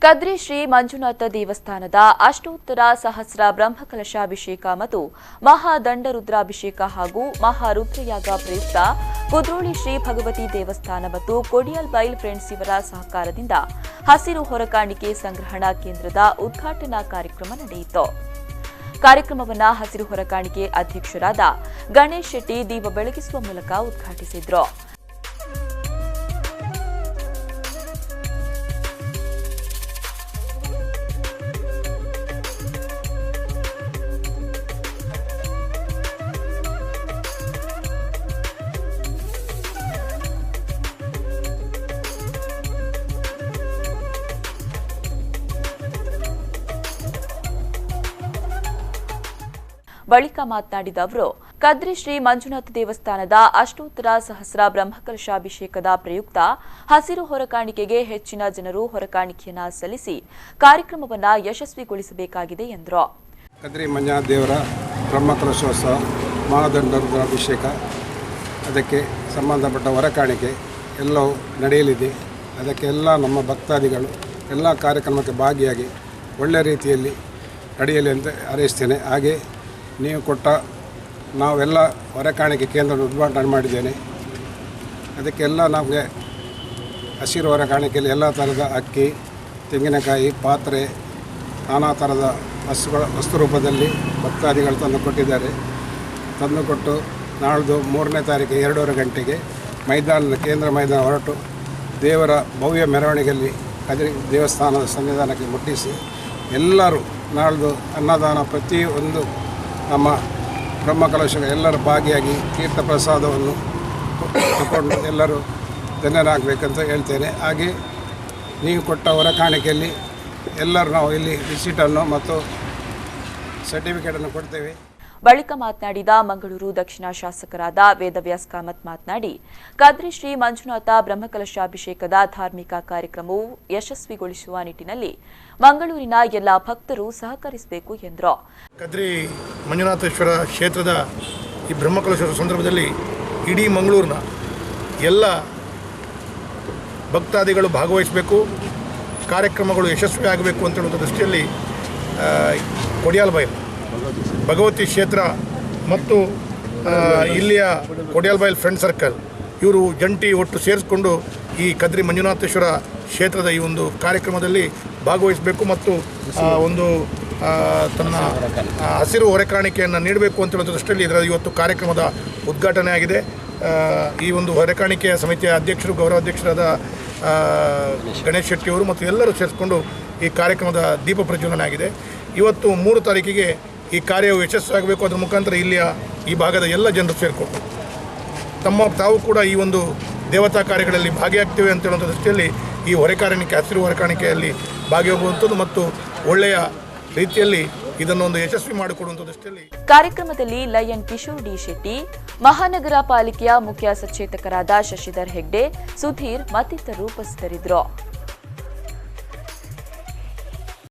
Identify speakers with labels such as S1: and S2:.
S1: ಕದ್ರಿ ಶ್ರೀ ಮಂಜುನಾಥ ದೇವಸ್ಥಾನದ ಅಷ್ಟೋತ್ತರ ಸಹಸ್ರ ಬ್ರಹ್ಮಕಲಶಾಭಿಷೇಕ ಮತ್ತು ಮಹಾದಂಡರುದ್ರಾಭಿಷೇಕ ಹಾಗೂ ಮಹಾರುದ್ರಯಾಗ ಪ್ರಯುಕ್ತ ಕುದ್ರೋಳಿ ಶ್ರೀ ಭಗವತಿ ದೇವಸ್ಥಾನ ಮತ್ತು ಕೊಡಿಯಲ್ಬೈಲ್ ಫ್ರೆಂಡ್ಸ್ ಇವರ ಸಹಕಾರದಿಂದ ಹಸಿರು ಹೊರಕಾಣಿಕೆ ಸಂಗ್ರಹಣಾ ಕೇಂದ್ರದ ಉದ್ಘಾಟನಾ ಕಾರ್ಯಕ್ರಮ ನಡೆಯಿತು. ಕಾರ್ಯಕ್ರಮವನ್ನು ಹಸಿರು ಹೊರಕಾಣಿಕೆ ಅಧ್ಯಕ್ಷರಾದ ಗಣೇಶ್ ಶೆಟ್ಟಿ ದೀಪ ಬೆಳಗಿಸುವ ಮೂಲಕ ಉದ್ಘಾಟಿಸಿದರು. ಬಳಿಕ ಮಾತನಾಡಿದ ಅವರು, ಕದ್ರಿ ಶ್ರೀ ಮಂಜುನಾಥ ದೇವಸ್ಥಾನದ ಅಷ್ಟೋತ್ತರ ಸಹಸ್ರ ಬ್ರಹ್ಮಕಲಶಾಭಿಷೇಕದ ಪ್ರಯುಕ್ತ ಹಸಿರು ಹೊರಕಾಣಿಕೆಗೆ ಹೆಚ್ಚಿನ ಜನರು ಹೊರಕಾಣಿಕೆಯನ್ನು ಸಲ್ಲಿಸಿ ಕಾರ್ಯಕ್ರಮವನ್ನು ಯಶಸ್ವಿಗೊಳಿಸಬೇಕಾಗಿದೆ ಎಂದರು.
S2: ಕದ್ರಿ ಮಂಜುನಾಥ ದೇವರ ಬ್ರಹ್ಮಕಲಶೋತ್ಸವ, ಮಹಾದಂಡರುದ್ರಾಭಿಷೇಕ, ಅದಕ್ಕೆ ಸಂಬಂಧಪಟ್ಟ ಹೊರಕಾಣಿಕೆ ಎಲ್ಲವೂ ನಡೆಯಲಿದೆ. ಅದಕ್ಕೆ ಎಲ್ಲ ನಮ್ಮ ಭಕ್ತಾದಿಗಳು ಎಲ್ಲ ಕಾರ್ಯಕ್ರಮಕ್ಕೆ ಭಾಗಿಯಾಗಿ ಒಳ್ಳೆಯ ರೀತಿಯಲ್ಲಿ ನಡೆಯಲಿ ಅಂತ ಹಾರೈಸ್ತೇನೆ. ಹಾಗೆ ನೀವು ಕೊಟ್ಟ ನಾವೆಲ್ಲ ಹೊರಕಾಣಿಕೆ ಕೇಂದ್ರ ಉದ್ಘಾಟನೆ ಮಾಡಿದ್ದೇನೆ. ಅದಕ್ಕೆಲ್ಲ ನಮಗೆ ಹಸಿರು ಹೊರಕಾಣಿಕೆಯಲ್ಲಿ ಎಲ್ಲ ಥರದ ಅಕ್ಕಿ, ತೆಂಗಿನಕಾಯಿ, ಪಾತ್ರೆ, ನಾನಾ ಥರದ ವಸ್ತು ರೂಪದಲ್ಲಿ ಭಕ್ತಾದಿಗಳು ತಂದು ಕೊಟ್ಟಿದ್ದಾರೆ. ತಂದುಕೊಟ್ಟು ನಾಳ್ದು 3ನೇ ತಾರೀಕು 2:30 ಗಂಟೆಗೆ ಕೇಂದ್ರ ಮೈದಾನ ಹೊರಟು ದೇವರ ಭವ್ಯ ಮೆರವಣಿಗೆಯಲ್ಲಿ ಕದ್ರಿ ದೇವಸ್ಥಾನದ ಸನ್ನಿಧಾನಕ್ಕೆ ಮುಟ್ಟಿಸಿ ಎಲ್ಲರೂ ನಾಳ್ದು ಅನ್ನದಾನ ಪ್ರತಿಯೊಂದು ನಮ್ಮ ಬ್ರಹ್ಮಕಲಶ ಎಲ್ಲರೂ ಭಾಗಿಯಾಗಿ ತೀರ್ಥ ಪ್ರಸಾದವನ್ನು ತಗೊಂಡು ಎಲ್ಲರೂ ಧನ್ಯರಾಗಬೇಕಂತ ಹೇಳ್ತೇನೆ. ಹಾಗೆ ನೀವು ಕೊಟ್ಟ ಹೊರಕಾಣಿಕೆಯಲ್ಲಿ ಎಲ್ಲರೂ ನಾವು ಇಲ್ಲಿ ರಿಸೀಟನ್ನು ಮತ್ತು ಸರ್ಟಿಫಿಕೇಟನ್ನು ಕೊಡ್ತೇವೆ.
S1: ಬಳಿಕ ಮಾತನಾಡಿದ ಮಂಗಳೂರು ದಕ್ಷಿಣ ಶಾಸಕರಾದ ವೇದವ್ಯಾಸ್ ಕಾಮತ್ ಮಾತನಾಡಿ, ಕದ್ರಿ ಶ್ರೀ ಮಂಜುನಾಥ ಬ್ರಹ್ಮಕಲಶಾಭಿಷೇಕದ ಧಾರ್ಮಿಕ ಕಾರ್ಯಕ್ರಮವು ಯಶಸ್ವಿಗೊಳಿಸುವ ನಿಟ್ಟಿನಲ್ಲಿ ಮಂಗಳೂರಿನ ಎಲ್ಲ ಭಕ್ತರು ಸಹಕರಿಸಬೇಕು ಎಂದರು.
S3: ಕದ್ರಿ ಮಂಜುನಾಥೇಶ್ವರ ಕ್ಷೇತ್ರದ ಈ ಬ್ರಹ್ಮಕಲಶೋತ್ಸವ ಸಂದರ್ಭದಲ್ಲಿ ಇಡೀ ಮಂಗಳೂರಿನ ಎಲ್ಲ ಭಕ್ತಾದಿಗಳು ಭಾಗವಹಿಸಬೇಕು, ಕಾರ್ಯಕ್ರಮಗಳು ಯಶಸ್ವಿ ಆಗಬೇಕು ಅಂತ ಹೇಳುವ ದೃಷ್ಟಿಯಲ್ಲಿ ಕೊಡಿಯಲ್ಬೈಲ್ ಭಗವತಿ ಕ್ಷೇತ್ರ ಮತ್ತು ಇಲ್ಲಿಯ ಕೊಡಿಯಲ್ಬೈಲ್ ಫ್ರೆಂಡ್ ಸರ್ಕಲ್ ಇವರು ಜಂಟಿ ಒಟ್ಟು ಸೇರಿಸಿಕೊಂಡು ಈ ಕದ್ರಿ ಮಂಜುನಾಥೇಶ್ವರ ಕ್ಷೇತ್ರದ ಈ ಒಂದು ಕಾರ್ಯಕ್ರಮದಲ್ಲಿ ಭಾಗವಹಿಸಬೇಕು ಮತ್ತು ಒಂದು ತನ್ನ ಹಸಿರು ಹೊರಕಾಣಿಕೆಯನ್ನು ನೀಡಬೇಕು ಅಂತ ಹೇಳೋ ದೃಷ್ಟಿಯಲ್ಲಿ ಇದರ ಇವತ್ತು ಕಾರ್ಯಕ್ರಮದ ಉದ್ಘಾಟನೆ ಆಗಿದೆ. ಈ ಒಂದು ಹೊರಕಾಣಿಕೆಯ ಸಮಿತಿಯ ಅಧ್ಯಕ್ಷರು, ಗೌರವಾಧ್ಯಕ್ಷರಾದ ಗಣೇಶ್ ಶೆಟ್ಟಿ ಅವರು ಮತ್ತು ಎಲ್ಲರೂ ಸೇರಿಸಿಕೊಂಡು ಈ ಕಾರ್ಯಕ್ರಮದ ದೀಪ ಪ್ರಜ್ವಲನೆ ಆಗಿದೆ. ಇವತ್ತು 3 ತಾರೀಕಿಗೆ ಈ ಕಾರ್ಯವು ಯಶಸ್ವಿಯಾಗಬೇಕು. ಅದರ ಮುಖಾಂತರ ಇಲ್ಲಿಯ ಈ ಭಾಗದ ಎಲ್ಲ ಜನರು ಸೇರಿಕೊಂಡು ತಾವು ಕೂಡ ಈ ಒಂದು ದೇವತಾ ಕಾರ್ಯಗಳಲ್ಲಿ ಭಾಗಿಯಾಗ್ತೇವೆ ಅಂತ ಹೇಳುವಂಥ ದೃಷ್ಟಿಯಲ್ಲಿ ಈ ಹೊರಕಾಣಿಕೆ, ಹಸಿರು ಹೊರಕಾಣಿಕೆಯಲ್ಲಿ ಭಾಗಿಯಾಗುವಂಥದ್ದು ಮತ್ತು ಒಳ್ಳೆಯ ರೀತಿಯಲ್ಲಿ ಇದನ್ನೊಂದು ಯಶಸ್ವಿ ಮಾಡಿಕೊಡುವಂಥ ದೃಷ್ಟಿಯಲ್ಲಿ
S1: ಕಾರ್ಯಕ್ರಮದಲ್ಲಿ ಲಯನ್ ಕಿಶೋರ್ ಡಿ ಶೆಟ್ಟಿ, ಮಹಾನಗರ ಪಾಲಿಕೆಯ ಮುಖ್ಯ ಸಚೇತಕರಾದ ಶಶಿಧರ್ ಹೆಗ್ಡೆ, ಸುಧೀರ್ ಮತ್ತಿತರರು ಉಪಸ್ಥಿತರಿದ್ದರು.